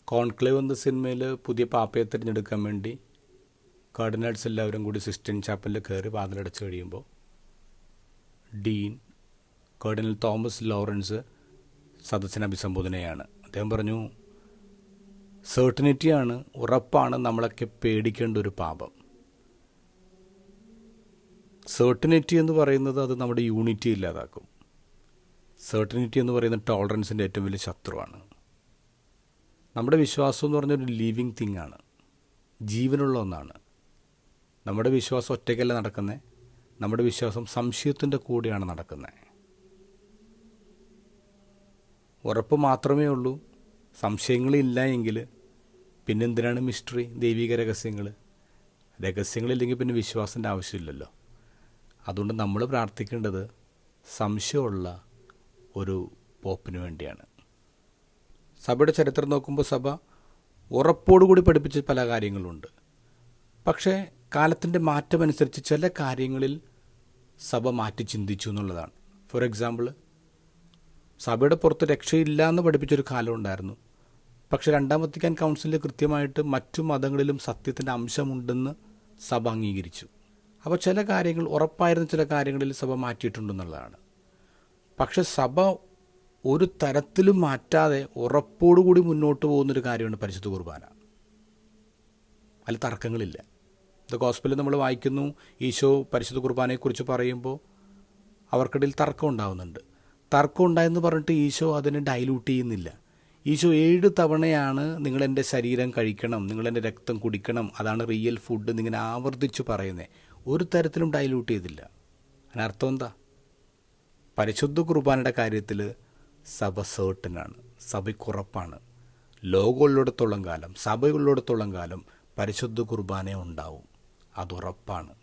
Conclave എന്ന സിനിമയിൽ പുതിയ പാപ്പയെ തിരഞ്ഞെടുക്കാൻ വേണ്ടി കാർഡിനൽസ് എല്ലാവരും കൂടി സിസ്റ്റൈൻ ചാപ്പലിൽ കയറി വാതിലടച്ച് കഴിയുമ്പോൾ ഡീൻ കാർഡിനൽ തോമസ് ലോറൻസ് സദസ്സിനെ അഭിസംബോധനയാണ്. അദ്ദേഹം പറഞ്ഞു, സെർട്ടനിറ്റിയാണ്, ഉറപ്പാണ് നമ്മളൊക്കെ പേടിക്കേണ്ട ഒരു പാപം. സെർട്ടനിറ്റി എന്ന് പറയുന്നത് അത് നമ്മുടെ യൂണിറ്റി ഇല്ലാതാക്കും. സെർട്ടനിറ്റി എന്ന് പറയുന്നത് ടോളറൻസിൻ്റെ ഏറ്റവും വലിയ ശത്രുവാണ്. നമ്മുടെ വിശ്വാസം എന്ന് പറഞ്ഞൊരു ലിവിങ് തിങ് ആണ്, ജീവനുള്ള ഒന്നാണ്. നമ്മുടെ വിശ്വാസം ഒറ്റയ്ക്കല്ല നടക്കുന്നത്, നമ്മുടെ വിശ്വാസം സംശയത്തിൻ്റെ കൂടെയാണ് നടക്കുന്നത്. ഉറപ്പ് മാത്രമേ ഉള്ളൂ. സംശയങ്ങളില്ല എങ്കിൽ പിന്നെന്തിനാണ് മിസ്റ്ററി, ദൈവിക രഹസ്യങ്ങൾ? രഹസ്യങ്ങളില്ലെങ്കിൽ പിന്നെ വിശ്വാസത്തിൻ്റെ ആവശ്യമില്ലല്ലോ. അതുകൊണ്ട് നമ്മൾ പ്രാർത്ഥിക്കേണ്ടത് സംശയമുള്ള ഒരു പോപ്പിന് വേണ്ടിയാണ്. സഭയുടെ ചരിത്രം നോക്കുമ്പോൾ സഭ ഉറപ്പോടുകൂടി പഠിപ്പിച്ച പല കാര്യങ്ങളുണ്ട്. പക്ഷേ കാലത്തിൻ്റെ മാറ്റമനുസരിച്ച് ചില കാര്യങ്ങളിൽ സഭ മാറ്റി ചിന്തിച്ചു എന്നുള്ളതാണ്. ഫോർ എക്സാമ്പിൾ, സഭയുടെ പുറത്ത് രക്ഷയില്ല എന്ന് പഠിപ്പിച്ചൊരു കാലം ഉണ്ടായിരുന്നു. പക്ഷേ രണ്ടാം വത്തിക്കാൻ കൗൺസിലിൽ കൃത്യമായിട്ട് മറ്റു മതങ്ങളിലും സത്യത്തിൻ്റെ അംശമുണ്ടെന്ന് സഭ അംഗീകരിച്ചു. അപ്പോൾ ചില കാര്യങ്ങൾ, ഉറപ്പായിരുന്ന ചില കാര്യങ്ങളിൽ സഭ മാറ്റിയിട്ടുണ്ടെന്നുള്ളതാണ്. പക്ഷെ സഭ ഒരു തരത്തിലും മാറ്റാതെ ഉറപ്പോടുകൂടി മുന്നോട്ട് പോകുന്നൊരു കാര്യമാണ് പരിശുദ്ധ കുർബാന. അതിൽ തർക്കങ്ങളില്ല. ദ ഗോസ്പലിൽ നമ്മൾ വായിക്കുന്നു, ഈശോ പരിശുദ്ധ കുർബാനയെക്കുറിച്ച് പറയുമ്പോൾ അവർക്കിടയിൽ തർക്കം ഉണ്ടാകുന്നുണ്ട്. തർക്കം ഉണ്ടായെന്ന് പറഞ്ഞിട്ട് ഈശോ അതിനെ ഡൈലൂട്ട് ചെയ്യുന്നില്ല. ഈശോ 7 തവണയാണ് നിങ്ങളെൻ്റെ ശരീരം കഴിക്കണം, നിങ്ങളെൻ്റെ രക്തം കുടിക്കണം, അതാണ് റിയൽ ഫുഡ് എന്നിങ്ങനെ ആവർത്തിച്ച് പറയുന്നത്. ഒരു തരത്തിലും ഡൈലൂട്ട് ചെയ്തില്ല. അതിനർത്ഥം എന്താ? പരിശുദ്ധ കുർബാനയുടെ കാര്യത്തിൽ സഭ സേർട്ടനാണ്, സഭയ്ക്കുറപ്പാണ്. ലോകമുള്ളിടത്തോളം കാലം, സഭയുള്ളിടത്തോളം കാലം പരിശുദ്ധ കുർബാന ഉണ്ടാവും. അതുറപ്പാണ്.